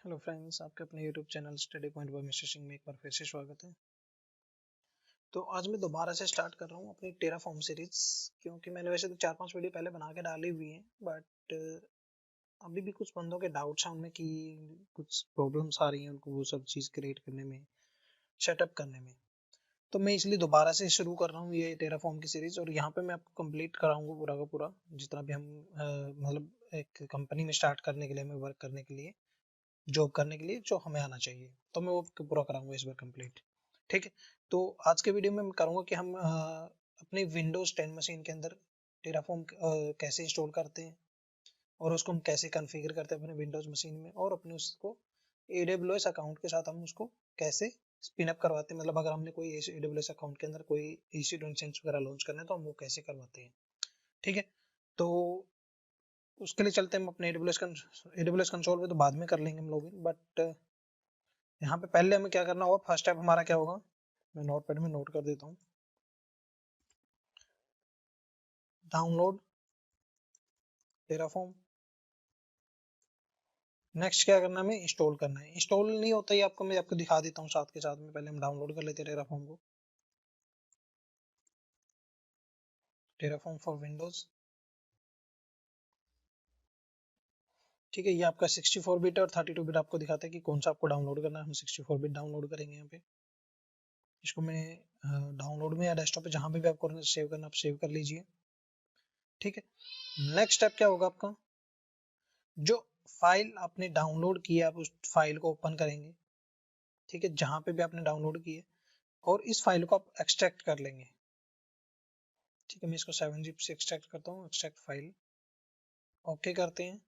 Hello friends, आपके अपने YouTube channel study point by mister Singh में एक बार फिर से स्वागत है। तो आज मैं दोबारा से स्टार्ट कर रहा हूँ अपनी टेराफॉर्म सीरीज, क्योंकि मैंने वैसे तो 4-5 वीडियो पहले बना के डाली हुई हैं, बट अभी भी कुछ बंदों के डाउट्स हैं उनमें कि कुछ प्रॉब्लम्स आ रही हैं उनको वो सब चीज़ क्रिएट करने में, सेटअप करने में। तो मैं इसलिए दोबारा से शुरू कर रहा हूँ ये टेराफॉर्म की सीरीज, और यहाँ पे मैं आपको कंप्लीट कराऊंगा पूरा का पूरा, जितना भी हम मतलब एक कंपनी में स्टार्ट करने के लिए, हमें वर्क करने के लिए, जॉब करने के लिए जो हमें आना चाहिए, तो मैं वो पूरा कराऊंगा इस बार कंप्लीट। ठीक है, तो आज के वीडियो में मैं करूंगा कि हम अपने विंडोज 10 मशीन के अंदर टेराफॉर्म कैसे इंस्टॉल करते हैं, और उसको हम कैसे कॉन्फ़िगर करते हैं अपने विंडोज मशीन में, और अपने उसको AWS अकाउंट के साथ हम उसको कैसे स्पिन अप करवाते हैं। मतलब अगर हमने कोई AWS अकाउंट के अंदर कोई EC2 इंस्टेंस वगैरह लॉन्च करना है तो हम वो कैसे करवाते हैं। ठीक है, तो उसके लिए चलते हैं हम अपने AWS कंसोल पे, तो बाद में कर लेंगे हम लोग, बट यहाँ पे पहले हमें क्या करना होगा। फर्स्ट स्टेप हमारा क्या होगा, मैं नोटपैड में नोट कर देता हूँ। Download Terraform. नेक्स्ट क्या करना है, हमें इंस्टॉल करना है। इंस्टॉल नहीं होता ही आपको, मैं आपको दिखा देता हूँ साथ के साथ में। पहले हम डाउनलोड कर लेते हैं टेराफॉर्म को। टेराफॉर्म फॉर विंडोज, ठीक है। ये आपका 64 बिट और 32 बिट आपको दिखाता है कि कौन सा आपको डाउनलोड करना है। हम 64 बिट डाउनलोड करेंगे यहाँ पे। इसको मैं डाउनलोड में या डेस्कटॉप पे जहाँ पे भी आपको सेव करना, आप सेव कर लीजिए। ठीक है, नेक्स्ट स्टेप क्या होगा आपका, जो फाइल आपने डाउनलोड की है आप उस फाइल को ओपन करेंगे। ठीक है, जहां पे भी आपने डाउनलोड की है, और इस फाइल को आप एक्सट्रैक्ट कर लेंगे। ठीक है, मैं इसको 7zip से एक्सट्रैक्ट करता हूँ। एक्सट्रैक्ट फाइल, ओके करते हैं।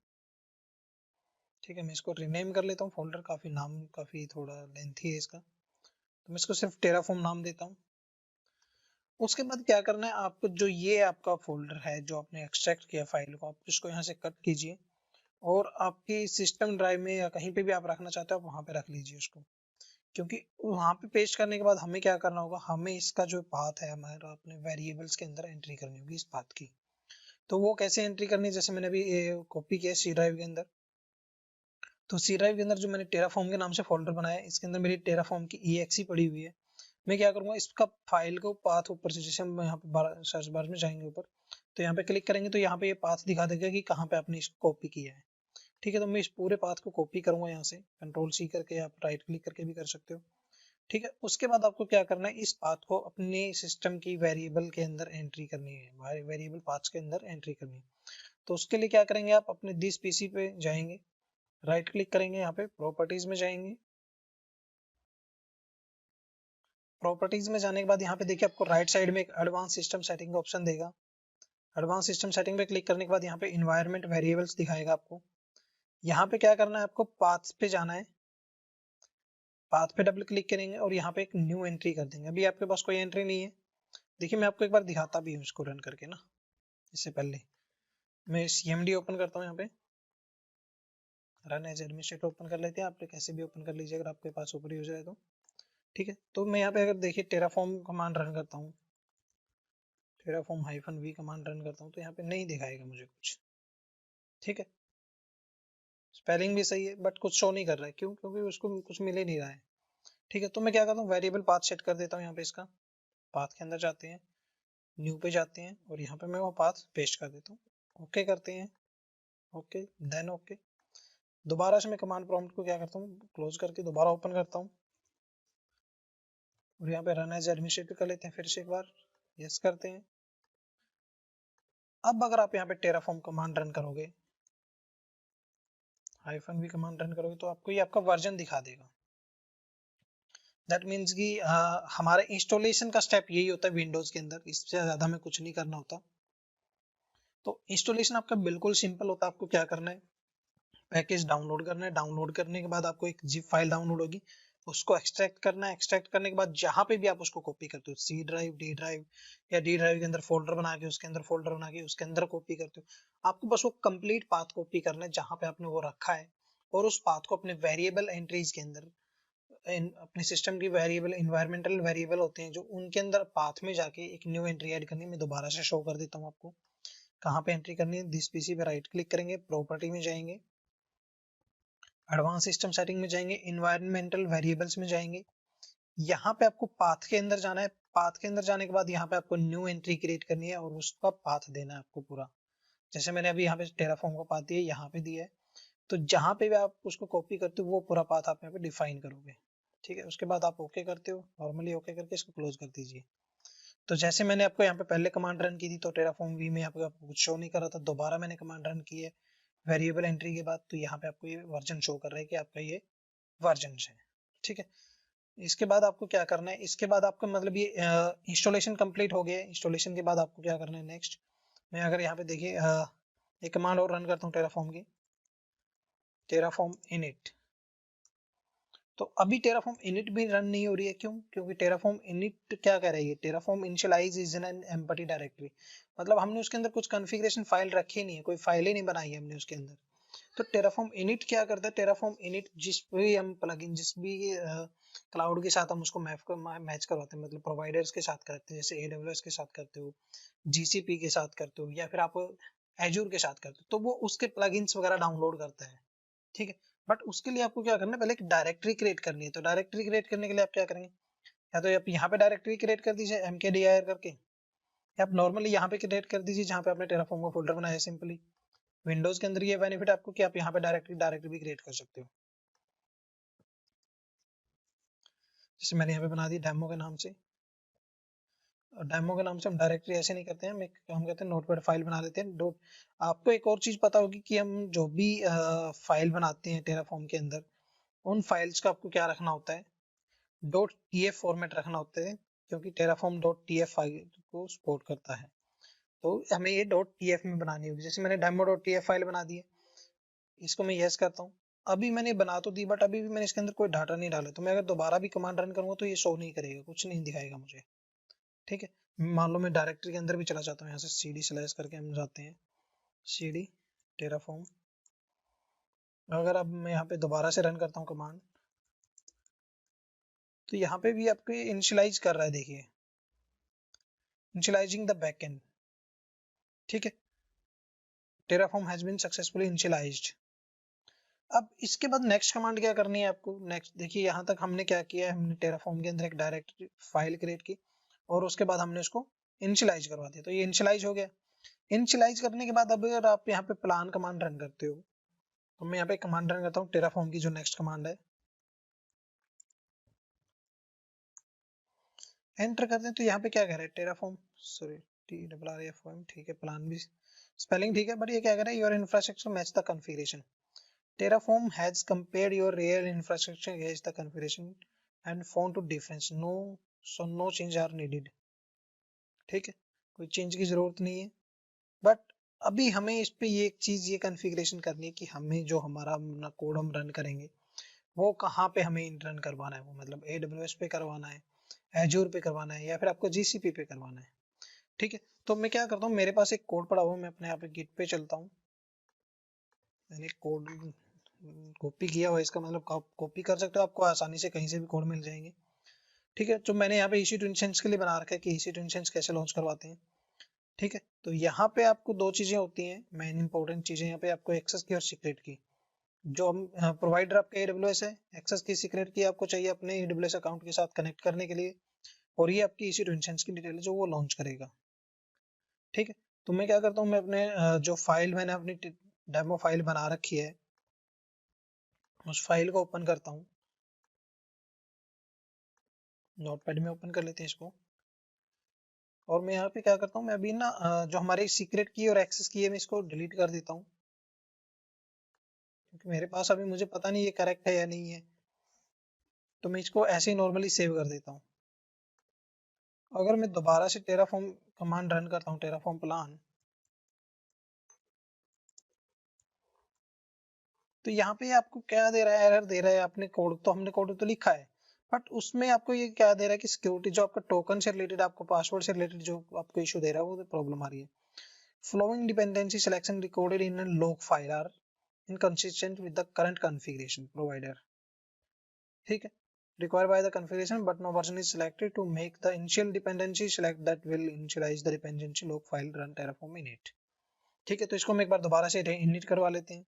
ठीक है, मैं इसको रीनेम कर लेता हूँ। फोल्डर काफी नाम काफी थोड़ा लेंथी है इसका, तो मैं इसको सिर्फ टेराफॉर्म नाम देता हूँ। उसके बाद क्या करना है आपको, जो ये आपका फोल्डर है जो आपने एक्सट्रैक्ट किया फाइल को, आप इसको यहाँ से कट कीजिए, और आपकी सिस्टम ड्राइव में या कहीं पे भी आप रखना चाहते हो आप वहां पे रख लीजिए उसको। क्योंकि वहां पे पेस्ट करने के बाद हमें क्या करना होगा, हमें इसका जो पाथ है हमारा अपने वेरिएबल्स के अंदर एंट्री करनी होगी इस पाथ की। तो वो कैसे एंट्री करनी है, जैसे मैंने अभी कॉपी किया सी ड्राइव के अंदर। तो सी ड्राइव के अंदर जो मैंने टेराफॉर्म के नाम से फोल्डर बनाया है, इसके अंदर मेरी टेराफॉर्म की EXE पड़ी हुई है। मैं क्या करूंगा, इसका फाइल को पाथ ऊपर से, जैसे हम यहाँ पे सर्च बार में जाएंगे ऊपर, तो यहाँ पे क्लिक करेंगे तो यहाँ पे ये पाथ दिखा देगा कि कहाँ पे आपने इसको कॉपी किया है। ठीक है, तो मैं इस पूरे पाथ को कॉपी करूंगा यहाँ से, कंट्रोल C करके, आप राइट क्लिक करके भी कर सकते हो। ठीक है, उसके बाद आपको क्या करना है, इस पाथ को अपने सिस्टम की वेरिएबल के अंदर एंट्री करनी है, वेरिएबल पाथ्स के अंदर एंट्री करनी है। तो उसके लिए क्या करेंगे, आप अपने दिस PC पे जाएंगे, राइट क्लिक करेंगे, यहाँ पे प्रॉपर्टीज में जाएंगे। प्रॉपर्टीज में जाने के बाद यहाँ पे देखिए आपको राइट साइड में एक एडवांस सिस्टम सेटिंग का ऑप्शन देगा। एडवांस सिस्टम सेटिंग पे क्लिक करने के बाद यहाँ पे इन्वायरमेंट वेरिएबल्स दिखाएगा आपको। यहाँ पे क्या करना है, आपको पाथ पे जाना है। पाथ पे डबल क्लिक करेंगे और यहाँ पे एक न्यू एंट्री कर देंगे। अभी आपके पास कोई एंट्री नहीं है। देखिए मैं आपको एक बार दिखाता भी हूँ इसको रन करके ना। इससे पहले मैं CMD ओपन करता हूँ, यहाँ पे रन एज एडमिनिस्ट्रेटर ओपन कर लेते हैं। आप कैसे भी ओपन कर लीजिए अगर आपके पास ऊपर यूजर है तो। ठीक है, तो मैं यहाँ पे अगर देखिए टेराफॉर्म कमांड रन करता हूँ, टेराफॉर्म -v कमांड रन करता हूँ, तो यहाँ पे नहीं दिखाएगा मुझे कुछ। ठीक है, स्पेलिंग भी सही है बट कुछ शो नहीं कर रहा है। क्यों? क्योंकि उसको कुछ मिल ही नहीं रहा है। ठीक है, तो मैं क्या करता हूँ, वेरिएबल पाथ सेट कर देता हूँ। यहाँ पे इसका पाथ के अंदर जाते हैं, न्यू पे जाते हैं, और यहाँ पे मैं वो पाथ पेस्ट कर देता हूँ। ओके करते हैं, ओके देन ओके। दोबारा से मैं कमांड प्रॉम्प्ट को क्या करता हूँ, क्लोज करके दोबारा ओपन करता हूँ, और यहाँ पे रन एज एडमिनिस्ट्रेटर कर लेते हैं फिर से एक बार, यस करते हैं। अब अगर आप यहाँ पे टेराफॉर्म कमांड रन करोगे, -v कमांड रन करोगे, तो आपको ये आपका वर्जन दिखा देगा। दैट मीन्स कि हमारे इंस्टॉलेशन का स्टेप यही होता है विंडोज के अंदर, इससे ज्यादा हमें कुछ नहीं करना होता। तो इंस्टॉलेशन आपका बिल्कुल सिंपल होता है। आपको क्या करना है, पैकेज डाउनलोड करना है। डाउनलोड करने के बाद आपको एक जिप फाइल डाउनलोड होगी, उसको एक्सट्रैक्ट करना है। एक्सट्रैक्ट करने के बाद जहां पे भी आप उसको कॉपी करते हो, C ड्राइव, D ड्राइव, या D ड्राइव के अंदर फोल्डर बना के उसके अंदर फोल्डर बना के उसके अंदर कॉपी करते हो, आपको बस वो कंप्लीट पाथ कॉपी करना है जहां पे आपने वो रखा है, और उस पाथ को अपने वेरिएबल एंट्रीज के अंदर, अपने सिस्टम की वेरिएबल, इन्वायरमेंटल वेरिएबल होते हैं जो, उनके अंदर पाथ में जाके एक न्यू एंट्री ऐड करनी है। मैं दोबारा से शो कर देता हूँ आपको कहाँ पे एंट्री करनी है। दिस PC पे राइट क्लिक करेंगे, प्रॉपर्टी में जाएंगे, एडवांस सिस्टम सेटिंग में जाएंगे, इन्वायरमेंटल वेरिएबल्स में जाएंगे, यहाँ पे आपको पाथ के अंदर जाना है। पाथ के अंदर जाने के बाद यहाँ पे आपको न्यू एंट्री क्रिएट करनी है और उसका पाथ देना है आपको पूरा। जैसे मैंने अभी यहाँ पे टेराफॉर्म का पाथ दिया, यहाँ पे दिया है, तो जहाँ पे भी आप उसको कॉपी करते हो वो पूरा पाथ आप यहाँ पे डिफाइन करोगे। ठीक है, उसके बाद आप ओके करते हो, नॉर्मली ओके करके इसको क्लोज कर दीजिए। तो जैसे मैंने आपको यहाँ पे पहले कमांड रन की थी तो टेराफॉर्म वी में आपको कुछ शो नहीं कर रहा था, दोबारा मैंने कमांड रन की है वेरिएबल एंट्री के बाद, तो यहाँ पे आपको ये वर्जन शो कर रहा है कि आपका ये वर्जन है। ठीक है, इसके बाद आपको क्या करना है, इसके बाद आपका मतलब ये इंस्टॉलेशन कंप्लीट हो गया है। इंस्टॉलेशन के बाद आपको क्या करना है नेक्स्ट, मैं अगर यहाँ पे देखिए एक कमांड और रन करता हूँ टेराफॉर्म की, टेराफॉर्म इनिट। तो अभी टेराफॉर्म इनिट भी रन नहीं हो रही है, क्यों? क्योंकि टेराफॉर्म इनिट क्या कह रही है, Terraform initialise is in an empty directory, मतलब हमने उसके अंदर कुछ कॉन्फ़िगरेशन फाइल रखी नहीं है, कोई फाइल ही नहीं बनाई है हमने उसके अंदर। तो टेराफॉर्म इनिट क्या करता है, टेराफॉर्म इनिट जिस भी हम प्लगइन, जिस भी क्लाउड के साथ हम उसको मैच करवाते हैं, मतलब प्रोवाइडर्स के साथ करते हैं, जैसे AWS के साथ करते हो, GCP के साथ करते हो, या फिर आप एजूर के साथ करते हो, तो वो उसके प्लगइन्स वगैरह डाउनलोड करता है। ठीक है, बट उसके लिए आपको क्या करना है, पहले एक डायरेक्टरी क्रिएट करनी है। तो डायरेक्टरी क्रिएट करने के लिए आप क्या करेंगे, या तो आप यहाँ पे डायरेक्टरी क्रिएट कर दीजिए mkdir करके, या आप नॉर्मली यहाँ पे क्रिएट कर दीजिए जहाँ पे आपने टेराफॉर्म का फोल्डर बनाया है सिंपली। विंडोज के अंदर ये बेनिफिट आपको कि आप यहाँ पे डायरेक्टरी भी क्रिएट कर सकते हो। जैसे मैंने यहाँ पे बना दी डेमो के नाम से, और डेमो के नाम से हम डायरेक्टरी ऐसे नहीं करते हैं, हम कहते हैं नोटपैड फाइल बना लेते हैं। डॉट, आपको एक और चीज पता होगी कि हम जो भी फाइल बनाते हैं टेराफॉर्म के अंदर, उन फाइल्स का आपको क्या रखना होता है, .tf फॉर्मेट रखना होता है, क्योंकि टेराफॉर्म .tf फाइल को सपोर्ट करता है। तो हमें ये .tf में बनानी होगी। जैसे मैंने demo.tf फाइल बना दी है, इसको मैं यस करता हूँ। अभी मैंने बना तो दी, बट अभी भी मैंने इसके अंदर कोई डाटा नहीं डाला, तो मैं अगर दोबारा भी कमांड रन करूंगा तो ये शो नहीं करेगा, कुछ नहीं दिखाएगा मुझे। ठीक है, मान लो मैं डायरेक्टरी के अंदर भी चला जाता हूँ, यहाँ से cd/ करके हम जाते हैं, cd टेराफॉर्म। अगर अब मैं यहाँ पे दोबारा से रन करता हूँ कमांड, तो यहाँ पे भी आपको इनिशियलाइज कर रहा है, देखिए इनिशियलाइजिंग द बैकएंड। ठीक है, Terraform has been successfully initialised. अब इसके बाद नेक्स्ट कमांड क्या करनी है आपको, नेक्स्ट देखिए यहाँ तक हमने क्या किया है, हमने टेराफॉर्म के अंदर एक डायरेक्टरी फाइल क्रिएट की और उसके बाद हमने उसको इनिशियलाइज करवा दिया, तो ये इनिशियलाइज हो गया। इनिशियलाइज करने के बाद अब अगर आप यहाँ पे प्लान कमांड रन करते हो, तो मैं यहाँ पे कमांड रन करता हूँ टेराफॉर्म की जो नेक्स्ट कमांड है, एंटर करते हैं। तो यहाँ पे क्या कह रहा है, टेराफॉर्म, सॉरी TRRAFORM, ठीक है, प्लान भी स्पेलिंग ठीक है, बट ये क्या कह रहा है, your infrastructure match the configuration. Terraform has compared your real infrastructure against the configuration and found to difference. No change are needed. ठीक है, कोई चेंज की जरूरत नहीं है, बट अभी हमें इस पे ये एक चीज ये कॉन्फ़िगरेशन करनी है कि हमें जो हमारा कोड हम रन करेंगे वो कहाँ पे हमें रन करवाना है, वो मतलब AWS पे करवाना है, Azure पे करवाना है, या फिर आपको GCP पे करवाना है। ठीक है, तो मैं क्या करता हूँ, मेरे पास एक कोड पड़ा हुआ है, मैं अपने यहाँ पे गिट पे चलता हूँ, मैंने कोड कॉपी किया हुआ है, इसका मतलब आप कॉपी कर सकते हो, आपको आसानी से कहीं से भी कोड मिल जाएंगे। ठीक है, तो मैंने यहाँ पे EC2 इंस्टेंस के लिए बना रखा है कि EC2 इंस्टेंस कैसे लॉन्च करवाते हैं। ठीक है, तो यहाँ पे आपको दो चीजें होती हैं मेन इंपॉर्टेंट चीजें, यहाँ पे आपको एक्सेस की और सीक्रेट की। जो हम प्रोवाइडर आपका AWS है, एक्सेस की सीक्रेट की आपको चाहिए अपने AWS अकाउंट के साथ कनेक्ट करने के लिए, और ये आपकी EC2 इंस्टेंस की डिटेल है जो वो लॉन्च करेगा। ठीक है, तो मैं क्या करता हूँ, मैं अपने जो फाइल मैंने अपनी डेमो फाइल बना रखी है, उस फाइल को ओपन करता हूँ, नोटपैड में ओपन कर लेते हैं इसको, और मैं यहाँ पे क्या करता हूँ, मैं अभी ना जो हमारे सीक्रेट की और एक्सेस की है मैं इसको डिलीट कर देता हूँ, क्योंकि मेरे पास अभी मुझे पता नहीं ये करेक्ट है या नहीं है, तो मैं इसको ऐसे ही नॉर्मली सेव कर देता हूँ। अगर मैं दोबारा से टेराफॉर्म कमांड रन करता हूँ, टेराफॉर्म प्लान, तो यहाँ पे आपको क्या दे रहा है, एरर दे रहा है। आपने कोड तो, हमने कोड तो लिखा है, बट उसमें आपको ये क्या दे रहा है कि सिक्योरिटी, जो आपका टोकन से रिलेटेड, आपको पासवर्ड से रिलेटेड जो आपको इशू दे रहा है वो प्रॉब्लम आ रही है। Following dependency selection recorded in a log file are inconsistent with the current configuration provider. ठीक है, required by the configuration but no version is selected to make the initial dependency select that will initialize the dependency log file run terraform init. ठीक है, तो इसको हम एक बार दोबारा से init करवा लेते हैं।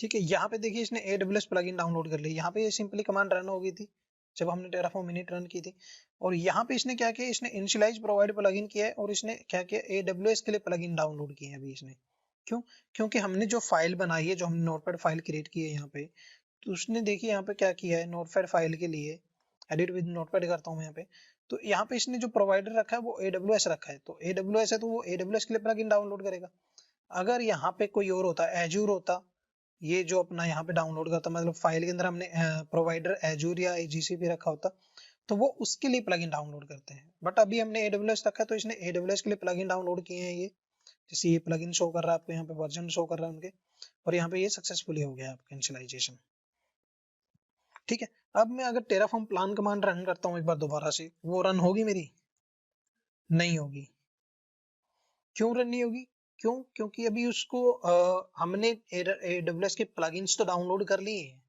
ठीक है, यहाँ पे देखिए इसने AWS प्लगइन डाउनलोड कर लिया। यहाँ पे ये सिंपली कमांड रन हो गई थी जब हमने टेराफॉर्म इनिट रन की थी। और यहाँ पे इसने क्या किया, इसने इनिशियलाइज प्रोवाइड प्लगइन किया है और इसने क्या किया, AWS के लिए प्लगइन डाउनलोड किए हैं अभी इसने। क्यों? क्योंकि हमने जो फाइल बनाई है, जो हमने नोटपैड फाइल क्रिएट की है यहाँ पे, तो उसने देखिए यहाँ पे क्या किया है, नोटपैड फाइल के लिए एडिट विद नोटपैड करता हूँ यहाँ पे, तो यहाँ पे इसने जो प्रोवाइडर रखा है वो AWS रखा है। तो AWS है तो वो AWS के लिए प्लगइन डाउनलोड करेगा। अगर यहाँ पे कोई और होता, एजूर होता, ये जो अपना यहाँ पे डाउनलोड करता, मतलब फाइल के अंदर हमने प्रोवाइडर एजूर या GCP रखा होता, तो वो उसके लिए प्लगइन डाउनलोड करते हैं। बट अभी हमने AWS रखा है तो इसने AWS के लिए प्लगइन डाउनलोड किए हैं ये। जैसे ये प्लगइन शो कर रहा है आपको, यहाँ पे वर्जन शो कर रहा है उनके, और यहाँ पे ये सक्सेसफुली हो गया आपका इनिशियलाइजेशन। ठीक है, अब मैं अगर टेराफॉर्म प्लान कमांड रन करता हूँ एक बार दोबारा से, वो रन होगी मेरी? नहीं होगी। क्यों रन नहीं होगी? क्यों? क्योंकि अभी उसको हमने AWS के प्लगइन्स तो डाउनलोड कर लिए हैं,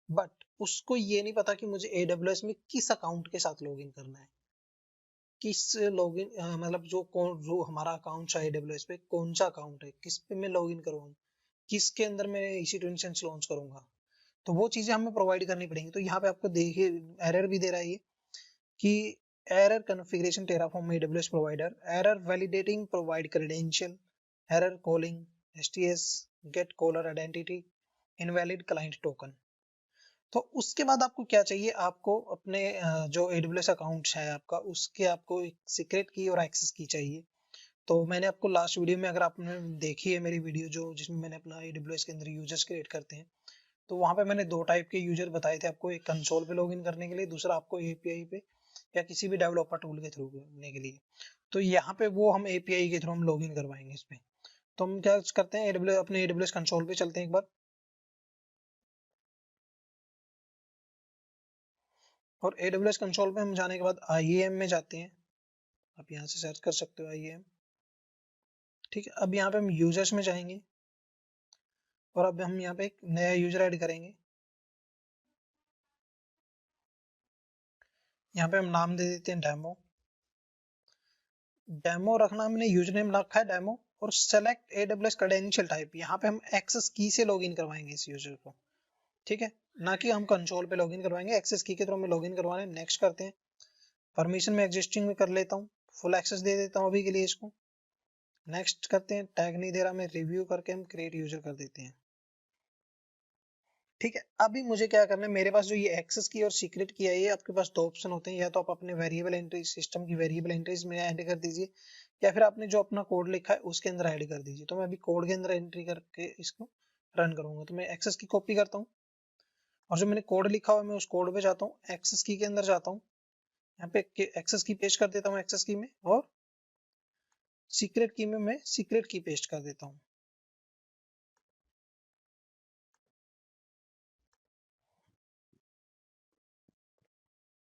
बट उसको ये नहीं पता कि मुझे AWS में किस अकाउंट के साथ लॉगिन करना है, किस लॉगिन मतलब जो हमारा अकाउंट है AWS पे, कौन सा अकाउंट है, किस पे मैं लॉगिन करूँ, किसके अंदर मैं EC2 इंस्टेंस लॉन्च करूंगा, तो वो चीजें हमें प्रोवाइड करनी पड़ेंगी। तो यहाँ पे आपको देखिए एरर भी दे रहा है ये कि error configuration Terraform AWS provider, error validating provide credential, error calling STS get caller identity, invalid client token. तो उसके बाद आपको क्या चाहिए, आपको अपने जो AWS अकाउंट है आपका, उसके आपको एक सीक्रेट की और एक्सेस की चाहिए। तो मैंने आपको लास्ट वीडियो में, अगर आपने देखी है मेरी वीडियो जो जिसमें मैंने अपना AWS के अंदर यूजर्स क्रिएट करते हैं, तो वहां पे मैंने दो टाइप के यूजर बताए थे आपको, एक कंसोल पे लॉगिन करने के लिए, दूसरा आपको API पे या किसी भी डेवलपर टूल के थ्रू करने के लिए। तो यहाँ पे वो हम API के थ्रू हम लॉगिन करवाएंगे इसमें। तो हम क्या करते हैं, AWS अपने AWS कंसोल पे चलते हैं एक बार, और AWS कंसोल पे हम जाने के बाद IAM में जाते हैं। आप यहाँ से सर्च कर सकते हो IAM। ठीक है, अब यहाँ पे हम यूजर्स में जाएंगे और अब हम यहाँ पे एक नया यूजर ऐड करेंगे। यहाँ पे हम नाम दे देते हैं डेमो। डेमो रखना, हमने यूजर नेम रखा है डेमो, और सेलेक्ट AWS क्रेडेंशियल टाइप, यहाँ पे हम एक्सेस की से लॉगिन करवाएंगे इस यूजर को। ठीक है, ना कि हम कंसोल पे लॉगिन करवाएंगे, एक्सेस की के थ्रू हमें लॉगिन करवाना है। नेक्स्ट करते हैं, परमिशन में एग्जिस्टिंग में कर लेता हूँ, फुल एक्सेस दे देता हूँ अभी के लिए इसको। नेक्स्ट करते हैं, टैग नहीं दे रहा, मैं रिव्यू करके हम क्रिएट यूजर कर देते हैं। ठीक है, अभी मुझे क्या करना है, मेरे पास जो ये एक्सेस की और सीक्रेट की है, ये आपके पास दो ऑप्शन होते हैं, या तो आप अपने वेरिएबल एंट्री सिस्टम की वेरिएबल एंट्रीज में ऐड कर दीजिए, या फिर आपने जो अपना कोड लिखा है उसके अंदर ऐड कर दीजिए। तो मैं अभी कोड के अंदर एंट्री करके इसको रन करूंगा। तो मैं एक्सेस की कॉपी करता हूँ, और जो मैंने कोड लिखा हुआ है मैं उस कोड पे जाता हूँ, एक्सेस की के अंदर जाता हूँ, यहाँ पे एक्सेस की पेस्ट कर देता हूँ एक्सेस की में, और सीक्रेट की में मैं सीक्रेट की पेस्ट कर देता हूँ।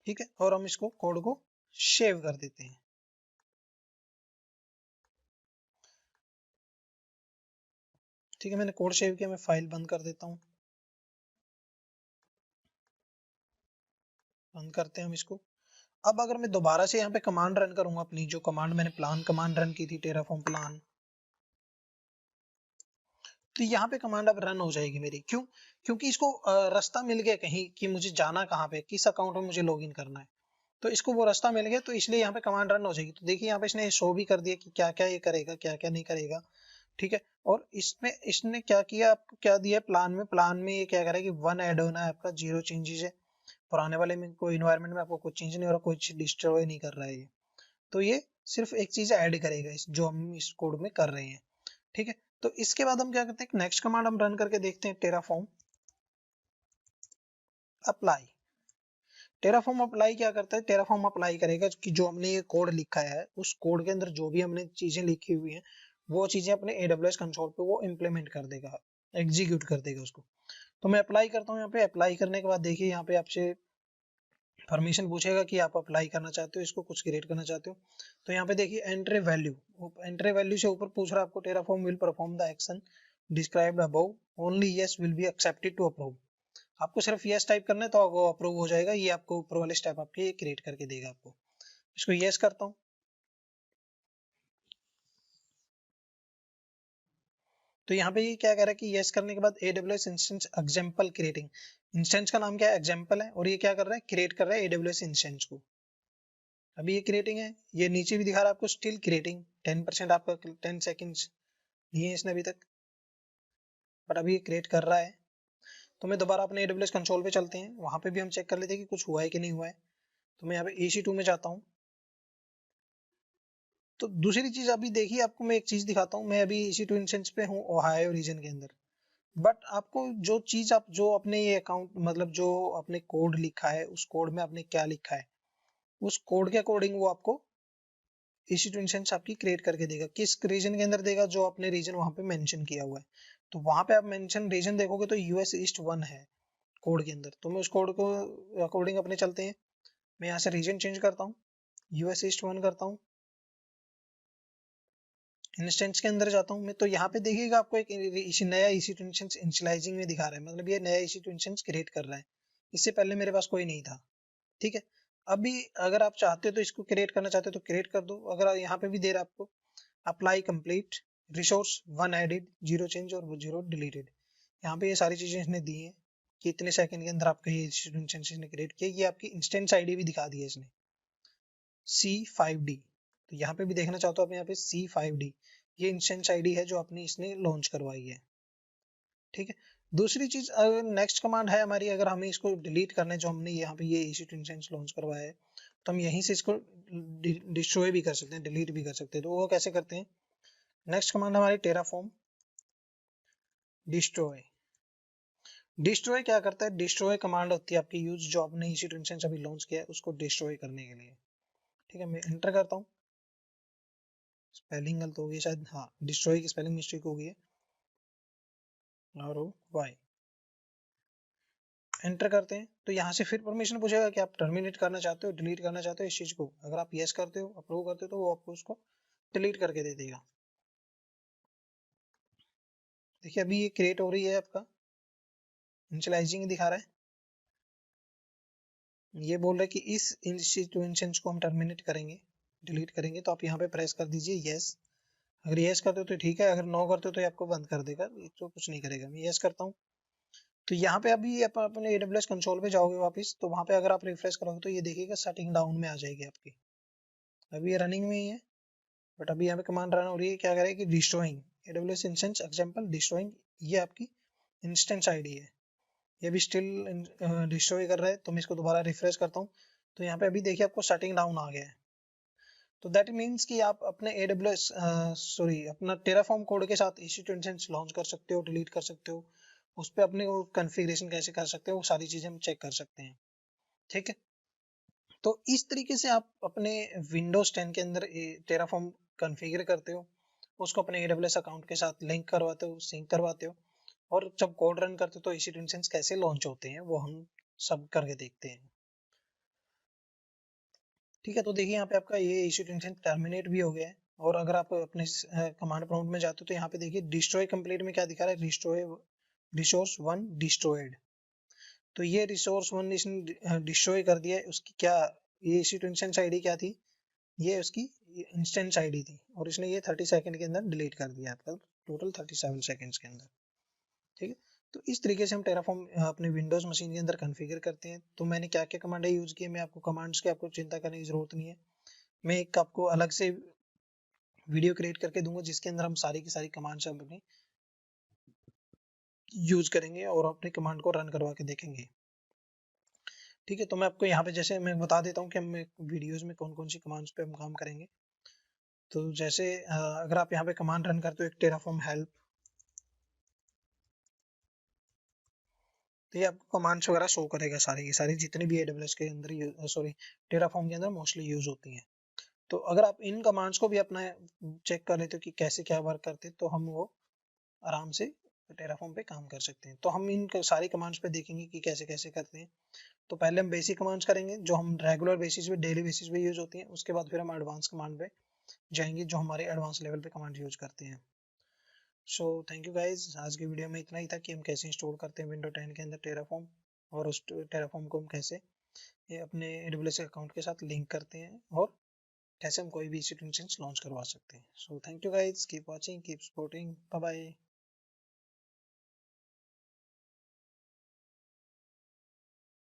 ठीक है, और हम इसको कोड को सेव कर देते हैं। ठीक है, मैंने कोड सेव किया, मैं फाइल बंद कर देता हूँ। बंद करते हैं हम इसको। अब अगर मैं दोबारा से यहाँ पे कमांड रन करूंगा, अपनी जो कमांड मैंने प्लान कमांड रन की थी, टेराफॉर्म प्लान, तो यहाँ पे कमांड अब रन हो जाएगी मेरी। क्यों? क्योंकि इसको रास्ता मिल गया कहीं कि मुझे जाना कहाँ पे, किस अकाउंट में मुझे लॉगिन करना है, तो इसको वो रास्ता मिल गया, तो इसलिए यहाँ पे कमांड रन हो जाएगी। तो देखिए यहाँ पे इसने शो भी कर दिया कि क्या क्या ये करेगा, क्या क्या नहीं करेगा। ठीक है, और इसमें इसने क्या किया, आपको क्या दिया प्लान में, प्लान में ये क्या करेगा कि 1 ऐड होना है आपका, 0 चेंजेस है। पुराने वाले में कोई इन्वायरमेंट में आपको कुछ चेंज नहीं हो रहा, कुछ डिस्ट्रॉय नहीं कर रहा है ये। तो ये सिर्फ एक चीज ऐड करेगा इस जो हम इस कोड में कर रहे हैं। ठीक है, तो इसके बाद हम क्या करते हैं, नेक्स्ट कमांड हम रन करके देखते हैं, टेराफॉर्म अप्लाई। टेराफॉर्म अप्लाई क्या करता है, टेराफॉर्म अप्लाई करेगा कि जो हमने ये कोड लिखा है, उस कोड के अंदर जो भी हमने चीजें लिखी हुई हैं, वो चीजें अपने AWS कंसोल पे वो इम्प्लीमेंट कर देगा, एग्जीक्यूट कर देगा उसको। तो मैं अप्लाई करता हूँ। यहाँ पे अप्लाई करने के बाद देखिए यहाँ पे आपसे परमिशन पूछेगा कि आप अप्लाई करना चाहते हो, इसको कुछ क्रिएट करना चाहते हो। तो यहाँ पे देखिए एंट्री वैल्यू, एंट्री वैल्यू से ऊपर पूछ रहा है आपको, Terraform will perform the action described above, only yes will be accepted to approve. आपको सिर्फ यस टाइप करना है तो वो अप्रूव हो जाएगा, ये आपको ऊपर वाले स्टेप आपके क्रिएट करके देगा आपको। इसको यस करता हूँ। तो यहाँ पे ये क्या कह रहा है कि यस करने के बाद AWS instance example creating, instance का नाम क्या है, एग्जांपल है, और ये क्या कर रहा है, क्रिएट कर रहा है AWS इंस्टेंस को। अभी ये क्रिएटिंग है, ये नीचे भी दिखा रहा है आपको स्टिल क्रिएटिंग, 10% आपका 10 सेकेंड्स लिए हैं इसने अभी तक, बट अभी ये क्रिएट कर रहा है। तो मैं दोबारा अपने AWS कंसोल पे चलते हैं, वहां पे भी हम चेक कर लेते हैं कि कुछ हुआ है कि नहीं हुआ है। तो मैं यहाँ पे EC2 में जाता हूँ। तो दूसरी चीज अभी देखिए, आपको मैं एक चीज दिखाता हूँ, मैं अभी EC2 इंस्टेंस पे हूँ ओहायो रीजन के अंदर, बट आपको जो चीज आप जो अपने ये अकाउंट मतलब जो आपने कोड लिखा है उस कोड में आपने क्या लिखा है, उस कोड के अकॉर्डिंग वो आपको EC2 इंस्टेंस आपकी क्रिएट करके देगा। किस रीजन के अंदर देगा, जो आपने रीजन वहां पे मेंशन किया हुआ है। तो वहां पे आप मेंशन रीजन देखोगे तो US ईस्ट 1 है कोड के अंदर। तो मैं उस कोड को अकॉर्डिंग अपने चलते हैं, मैं यहाँ से रीजन चेंज करता हूँ, US ईस्ट 1 करता हूँ, इंस्टेंस के अंदर जाता हूँ मैं। तो यहाँ पे देखिएगा आपको एक नया EC2 इंस्टेंस इनिशियलाइजिंग में दिखा रहा है, मतलब ये नया EC2 इंस्टेंस क्रिएट कर रहा है, इससे पहले मेरे पास कोई नहीं था। ठीक है, अभी अगर आप चाहते हो तो इसको क्रिएट करना चाहते हो तो क्रिएट कर दो। अगर यहाँ पे भी दे रहा है आपको apply complete resource 1 added 0 change और 0 डिलीटेड, यहाँ पे ये सारी चीजें इसने दी है कि इतने सेकंड के अंदर आपका ये इंस्टेंस ने क्रिएट किया। ये आपकी इंस्टेंस आईडी भी दिखा दी है इसने C5D। तो यहाँ पे भी देखना चाहते हो आप, यहाँ पे C5D ये इंस्टेंस आईडी है जो अपनी इसने लॉन्च करवाई है। ठीक है, दूसरी चीज नेक्स्ट कमांड है हमारी, अगर हमें इसको डिलीट करना है, जो हमने यहाँ पे ये EC2 इंस्टेंस लॉन्च करवाया है, तो हम यहीं से इसको डिस्ट्रॉय भी कर सकते हैं, डिलीट भी कर सकते हैं। तो वो कैसे करते हैं, नेक्स्ट कमांड हमारी टेराफॉर्म डिस्ट्रॉय। डिस्ट्रॉय क्या करता है, डिस्ट्रॉय कमांड होती है आपकी यूज, जो आपने EC2 इंस्टेंस अभी लॉन्च किया है उसको डिस्ट्रॉय करने के लिए। ठीक है, मैं एंटर करता हूँ, स्पेलिंग गलत हो गई शायद, हाँ डिस्ट्रॉय की स्पेलिंग मिस्टेक हो गई है, ROY। एंटर करते हैं तो यहाँ से फिर परमिशन पूछेगा कि आप टर्मिनेट करना चाहते हो, डिलीट करना चाहते हो इस चीज को। अगर आप यस करते हो, अप्रूव करते हो, तो वो आपको उसको डिलीट करके दे देगा। देखिए अभी ये क्रिएट हो रही है, आपका इनिशियलाइजिंग दिखा रहा है, ये बोल रहा है कि इस EC2 इंस्टेंस को हम टर्मिनेट करेंगे, डिलीट करेंगे। तो आप यहाँ पे प्रेस कर दीजिए यस। अगर यस करते हो तो ठीक है, अगर नो करते हो तो ये आपको बंद कर देगा, ये तो कुछ नहीं करेगा। मैं यस करता हूँ। तो यहाँ पे अभी आप अपने AWS कंसोल पे जाओगे वापस, तो वहां पे अगर आप रिफ्रेश करोगे तो ये देखिएगा सेटिंग डाउन में आ जाएगी आपकी। अभी ये रनिंग में ही है, बट अभी यहाँ पे कमांड रन हो रही है, क्या करें कि destroying AWS instance example destroying, ये आपकी इंस्टेंस आईडी है, ये भी स्टिल डिस्ट्रॉय कर रहा है। तो मैं इसको दोबारा रिफ्रेश करता हूँ, तो यहाँ पे अभी देखिए आपको सेटिंग डाउन आ गया है। तो दैट मीन्स कि आप अपने अपना टेराफॉर्म कोड के साथ EC2 इंस्टेंस लॉन्च कर सकते हो, डिलीट कर सकते हो, उस पर अपने वो कॉन्फ़िगरेशन कैसे कर सकते हो, वो सारी चीजें हम चेक कर सकते हैं। ठीक है, तो इस तरीके से आप अपने विंडोज 10 के अंदर टेराफॉर्म कॉन्फ़िगर करते हो, उसको अपने AWS अकाउंट के साथ लिंक करवाते हो, सिंक करवाते हो, और जब कोड रन करते हो तो EC2 इंस्टेंस कैसे लॉन्च होते हैं वो हम सब करके देखते हैं। ठीक है, तो देखिए यहाँ पे आपका ये EC2 इंस्टेंस टर्मिनेट भी हो गया है। और अगर आप अपने कमांड प्रॉम्प्ट में जाते हो तो यहाँ पे देखिए डिस्ट्रॉय कंप्लीट में क्या दिखा रहा है, डिस्ट्रॉय रिसोर्स 1 डिस्ट्रॉयड। तो ये रिसोर्स 1 इसने डिस्ट्रॉय कर दिया है, उसकी क्या, ये EC2 इंस्टेंस आईडी क्या थी, ये उसकी इंस्टेंस आईडी थी, और इसने ये 30 सेकंड के अंदर डिलीट कर दिया आपका, टोटल 37 सेकंड्स के अंदर। ठीक है, तो इस तरीके से हम टेराफॉर्म अपने विंडोज मशीन के अंदर कॉन्फ़िगर करते हैं। तो मैंने क्या क्या कमांड यूज की है, मैं आपको कमांड्स की आपको चिंता करने की जरूरत नहीं है, मैं एक आपको अलग से वीडियो क्रिएट करके दूंगा जिसके अंदर हम सारी की सारी कमांड्स अपनी यूज करेंगे और अपने कमांड को रन करवा के देखेंगे। ठीक है, तो मैं आपको यहाँ पे जैसे मैं बता देता हूँ कि हम वीडियोज में कौन कौन सी कमांड्स पे हम काम करेंगे। तो जैसे अगर आप यहाँ पे कमांड रन करते हो एक टेराफॉर्म हेल्प, तो ये आपको कमांड्स वगैरह शो करेगा, सारी की सारी जितनी भी AWS के अंदर टेराफॉर्म के अंदर मोस्टली यूज होती हैं। तो अगर आप इन कमांड्स को भी अपना चेक कर लेते हो कि कैसे क्या वर्क करते हैं, तो हम वो आराम से टेराफॉर्म पे काम कर सकते हैं। तो हम इन सारी कमांड्स पे देखेंगे कि कैसे कैसे करते हैं। तो पहले हम बेसिक कमांड्स करेंगे जो हम रेगुलर बेसिस पे डेली बेसिस पे यूज होती हैं, उसके बाद फिर हम एडवांस कमांड पे जाएंगे जो हमारे एडवांस लेवल पे कमांड यूज करते हैं। सो थैंक यू गाइज, आज की वीडियो में इतना ही था कि हम कैसे इंस्टॉल करते हैं विंडो 10 के अंदर टेराफॉर्म, और उस टेराफॉर्म को हम कैसे ये अपने AWS अकाउंट के साथ लिंक करते हैं, और कैसे हम कोई भी EC2 इंस्टेंस लॉन्च करवा सकते हैं। So thank you guys, keep watching, keep supporting, bye bye.